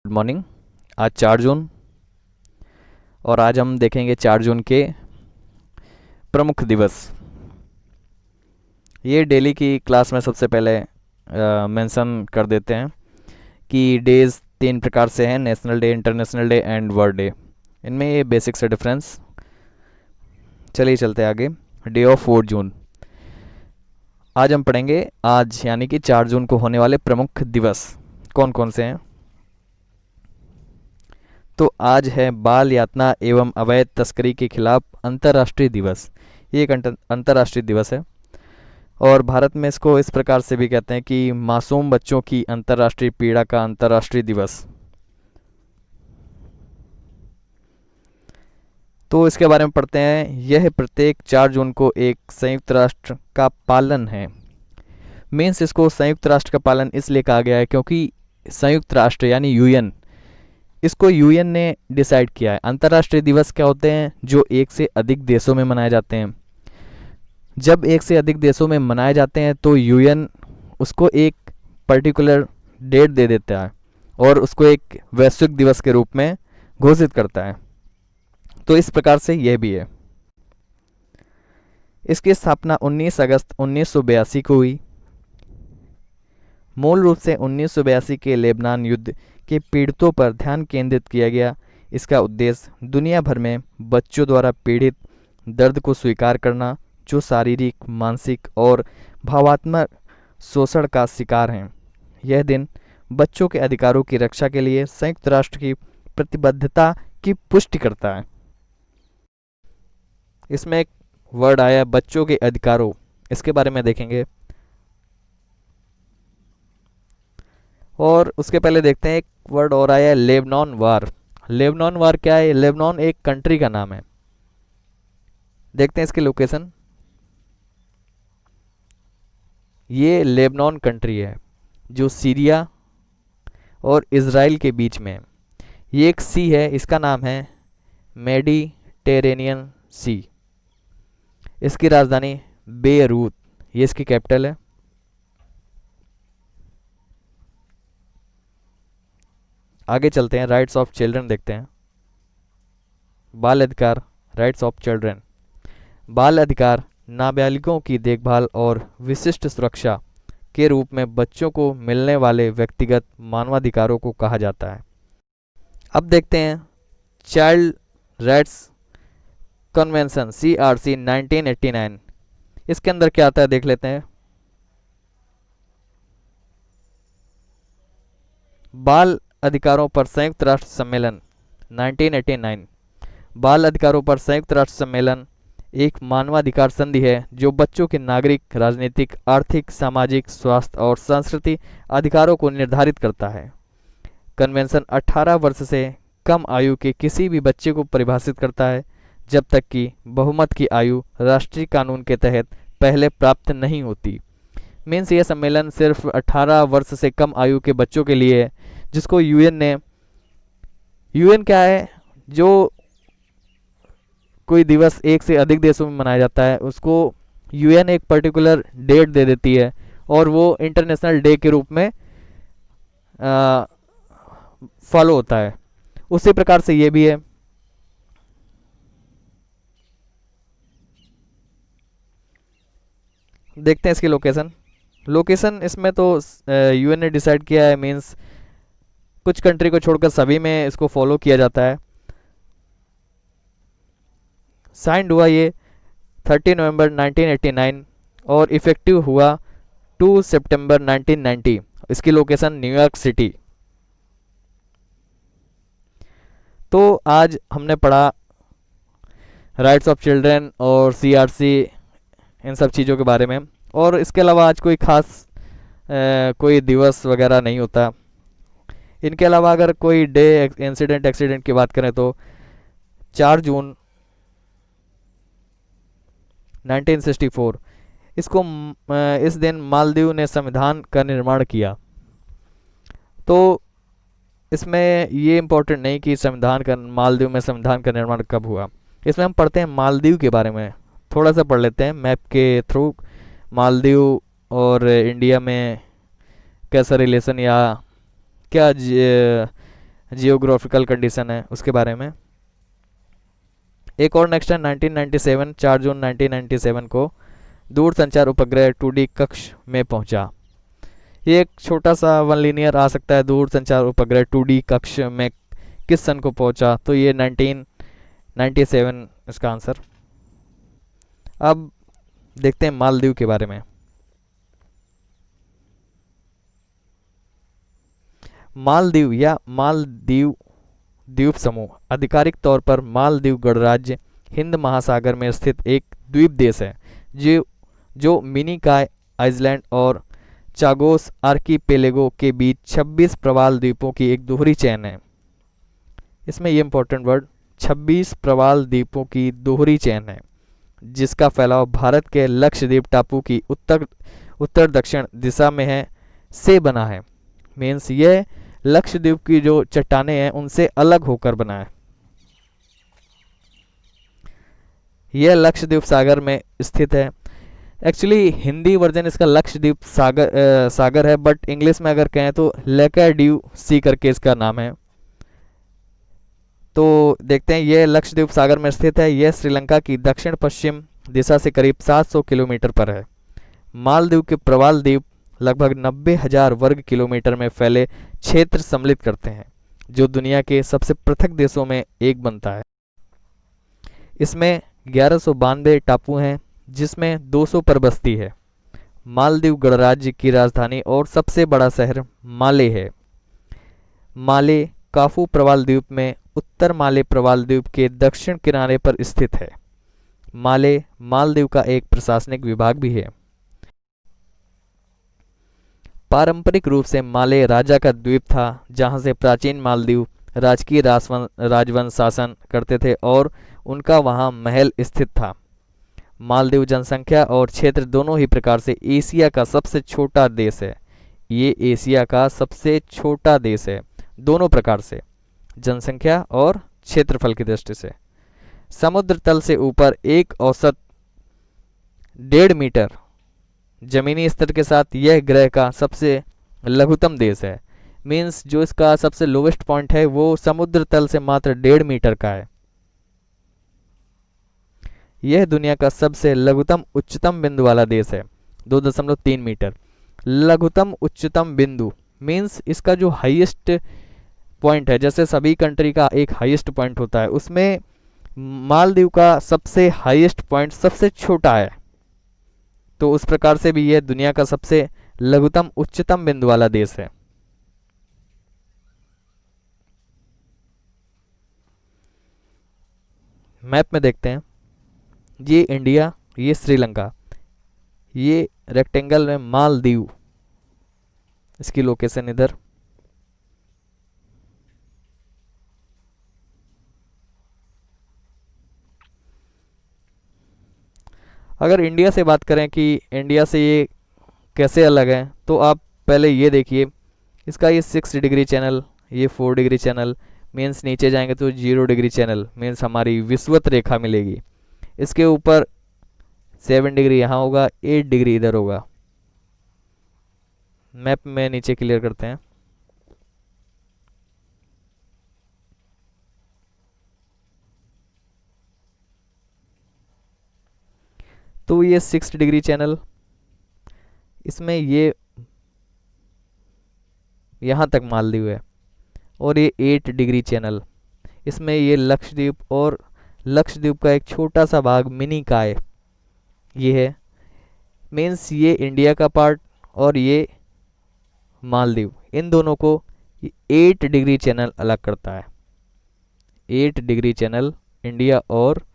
Good morning. आज 4 जून और आज हम देखेंगे 4 जून के प्रमुख दिवस। ये डेली की क्लास में सबसे पहले मेंशन कर देते हैं कि डेज 3 प्रकार से हैं: national day, international day and world day. इनमें ये बेसिक से डिफरेंस। चलिए चलते हैं आगे। डे ऑफ 4 जून। आज हम पढ़ेंगे आज यानी कि 4 जून को होने वाले प्रमुख दिवस कौन कौन से हैं। तो आज है बाल यातना एवं अवैध तस्करी के खिलाफ अंतर्राष्ट्रीय दिवस। ये एक अंतर्राष्ट्रीय दिवस है और भारत में इसको इस प्रकार से भी कहते हैं कि मासूम बच्चों की अंतर्राष्ट्रीय पीड़ा का अंतर्राष्ट्रीय दिवस। तो इसके बारे में पढ़ते हैं। यह प्रत्येक 4 जून को एक संयुक्त राष्ट्र का पालन है। मीन्स इसको संयुक्त राष्ट्र का पालन इसलिए कहा गया है क्योंकि संयुक्त राष्ट्र यानी यूएन, इसको यूएन ने डिसाइड किया है। अंतर्राष्ट्रीय दिवस क्या होते हैं? जो एक से अधिक देशों में मनाए जाते हैं। जब एक से अधिक देशों में मनाए जाते हैं तो यूएन उसको एक पर्टिकुलर डेट दे देता है और उसको एक वैश्विक दिवस के रूप में घोषित करता है। तो इस प्रकार से यह भी है। इसकी स्थापना 19 अगस्त 1982 को हुई। मूल रूप से 1982 के लेबनान युद्ध के पीड़ितों पर ध्यान केंद्रित किया गया। इसका उद्देश्य दुनिया भर में बच्चों द्वारा पीड़ित दर्द को स्वीकार करना, जो शारीरिक, मानसिक और भावात्मक शोषण का शिकार हैं। यह दिन बच्चों के अधिकारों की रक्षा के लिए संयुक्त राष्ट्र की प्रतिबद्धता की पुष्टि करता है। इसमें एक वर्ड आया बच्चों के अधिकारों, इसके बारे में देखेंगे और उसके पहले देखते हैं एक वर्ड और आया है लेबनान वार। लेबनान वार क्या है? लेबनान एक कंट्री का नाम है। देखते हैं इसकी लोकेशन। ये लेबनान कंट्री है जो सीरिया और इज़राइल के बीच में है। ये एक सी है, इसका नाम है मेडिटेरेनियन सी। इसकी राजधानी बेरूत, ये इसकी कैपिटल है। आगे चलते हैं, राइट्स ऑफ चिल्ड्रन देखते हैं। बाल अधिकार, राइट्स ऑफ चिल्ड्रन। बाल अधिकार नाबालिगों की देखभाल और विशिष्ट सुरक्षा के रूप में बच्चों को मिलने वाले व्यक्तिगत मानवाधिकारों को कहा जाता है। अब देखते हैं चाइल्ड राइट्स कन्वेंशन CRC 1989। इसके अंदर क्या आता है देख लेते हैं। बाल अधिकारों पर संयुक्त राष्ट्र सम्मेलन 1989। बाल अधिकारों पर संयुक्त राष्ट्र सम्मेलन एक मानवाधिकार संधि है जो बच्चों के नागरिक, राजनीतिक, आर्थिक, सामाजिक, स्वास्थ्य और सांस्कृतिक अधिकारों को निर्धारित करता है। कन्वेंशन 18 वर्ष से कम आयु के किसी भी बच्चे को परिभाषित करता है जब तक कि बहुमत की आयु राष्ट्रीय कानून के तहत पहले प्राप्त नहीं होती। मीन्स ये सम्मेलन सिर्फ 18 वर्ष से कम आयु के बच्चों के लिए है, जिसको यूएन क्या है? जो कोई दिवस एक से अधिक देशों में मनाया जाता है उसको यूएन एक पर्टिकुलर डेट दे देती है और वो इंटरनेशनल डे के रूप में फॉलो होता है। उसी प्रकार से ये भी है। देखते हैं इसकी लोकेशन। लोकेशन इसमें तो यूएन ने डिसाइड किया है, मीन्स कुछ कंट्री को छोड़कर सभी में इसको फॉलो किया जाता है। साइंड हुआ ये 30 नवंबर 1989 और इफेक्टिव हुआ 2 सितंबर 1990। इसकी लोकेशन न्यूयॉर्क सिटी। तो आज हमने पढ़ा राइट्स ऑफ चिल्ड्रन और CRC, इन सब चीज़ों के बारे में। और इसके अलावा आज कोई खास कोई दिवस वगैरह नहीं होता। इनके अलावा अगर कोई डे इंसिडेंट एक्सीडेंट की बात करें तो 4 जून 1964 इसको इस दिन मालदीव ने संविधान का निर्माण किया। तो इसमें ये इम्पोर्टेंट नहीं कि संविधान का मालदीव में संविधान का निर्माण कब हुआ। इसमें हम पढ़ते हैं मालदीव के बारे में, थोड़ा सा पढ़ लेते हैं मैप के थ्रू। मालदीव और इंडिया में कैसा रिलेशन या क्या जियोग्राफिकल कंडीशन है उसके बारे में। एक और नेक्स्ट है 1997, 4 जून 1997 को दूरसंचार उपग्रह 2D कक्ष में पहुंचा। ये एक छोटा सा वन लीनियर आ सकता है, दूरसंचार उपग्रह 2D कक्ष में किस सन को पहुंचा, तो ये 1997 इसका आंसर। अब देखते हैं मालदीव के बारे में। मालदीव या मालदीव द्वीप समूह आधिकारिक तौर पर मालदीव गणराज्य हिंद महासागर में स्थित एक द्वीप देश है जो मिनिकॉय आइलैंड और चागोस आर्कीपेलेगो के बीच 26 प्रवाल द्वीपों की एक दोहरी चेन है। इसमें ये इंपॉर्टेंट वर्ड 26 प्रवाल द्वीपों की दोहरी चेन है, जिसका फैलाव भारत के लक्षद्वीप टापू की उत्तर दक्षिण दिशा में है से बना है। मीन्स ये लक्षद्वीप की जो चट्टानें हैं उनसे अलग होकर बना है। यह लक्षद्वीप सागर में स्थित है। एक्चुअली हिंदी वर्जन इसका लक्षद्वीप सागर है, बट इंग्लिश में अगर कहें तो लेकाड्यू सी करके इसका नाम है। तो देखते हैं, यह लक्षद्वीप सागर में स्थित है। यह श्रीलंका की दक्षिण पश्चिम दिशा से करीब 700 किलोमीटर पर है। मालदीव के प्रवाल द्वीप लगभग 90,000 वर्ग किलोमीटर में फैले क्षेत्र सम्मिलित करते हैं, जो दुनिया के सबसे पृथक देशों में एक बनता है। इसमें 1192 टापू हैं, जिसमें 200 पर बस्ती है। मालदीव गणराज्य की राजधानी और सबसे बड़ा शहर माले है। माले काफू प्रवाल द्वीप में उत्तर माले प्रवाल द्वीप के दक्षिण किनारे पर स्थित है। माले मालदीव का एक प्रशासनिक विभाग भी है। पारंपरिक रूप से माले राजा का द्वीप था, जहां से प्राचीन मालदीव राजकीय राजवंश शासन करते थे और उनका वहां महल स्थित था। मालदीव जनसंख्या और क्षेत्र दोनों ही प्रकार से एशिया का सबसे छोटा देश है। ये एशिया का सबसे छोटा देश है, दोनों प्रकार से, जनसंख्या और क्षेत्रफल की दृष्टि से। समुद्र तल से ऊपर एक औसत 1.5 मीटर जमीनी स्तर के साथ यह ग्रह का सबसे लघुतम देश है। मीन्स जो इसका सबसे लोवेस्ट पॉइंट है वो समुद्र तल से मात्र 1.5 मीटर का है। यह दुनिया का सबसे लघुतम उच्चतम बिंदु वाला देश है, 2.3 मीटर। लघुतम उच्चतम बिंदु मीन्स इसका जो हाईएस्ट पॉइंट है, जैसे सभी कंट्री का एक हाईएस्ट पॉइंट होता है, उसमें मालदीव का सबसे हाईएस्ट पॉइंट सबसे छोटा है। तो उस प्रकार से भी यह दुनिया का सबसे लघुतम उच्चतम बिंदु वाला देश है। मैप में देखते हैं, ये इंडिया, ये श्रीलंका, ये रेक्टेंगल में मालदीव, इसकी लोकेशन इधर। अगर इंडिया से बात करें कि इंडिया से ये कैसे अलग है, तो आप पहले ये देखिए, इसका ये 6 डिग्री चैनल, ये 4 डिग्री चैनल, मीन्स नीचे जाएंगे तो 0 डिग्री चैनल, मीन्स हमारी विषुवत रेखा मिलेगी। इसके ऊपर 7 डिग्री यहाँ होगा, 8 डिग्री इधर होगा। मैप में नीचे क्लियर करते हैं। तो ये 6 डिग्री चैनल, इसमें ये यहाँ तक मालदीव है, और ये 8 डिग्री चैनल, इसमें ये लक्षद्वीप और लक्षद्वीप का एक छोटा सा भाग मिनिकॉय ये है। मीन्स ये इंडिया का पार्ट और ये मालदीव, इन दोनों को 8 डिग्री चैनल अलग करता है। 8 डिग्री चैनल इंडिया और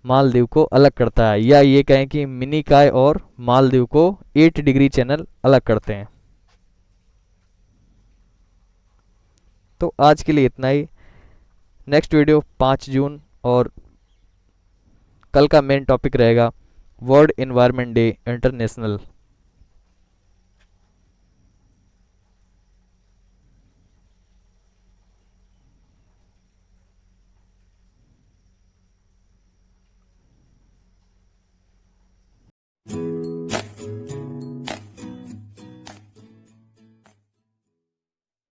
मालदीव को अलग करता है, या ये कहें कि मिनिकॉय और मालदीव को 8 डिग्री चैनल अलग करते हैं। तो आज के लिए इतना ही। नेक्स्ट वीडियो 5 जून, और कल का मेन टॉपिक रहेगा वर्ल्ड एनवायरनमेंट डे इंटरनेशनल।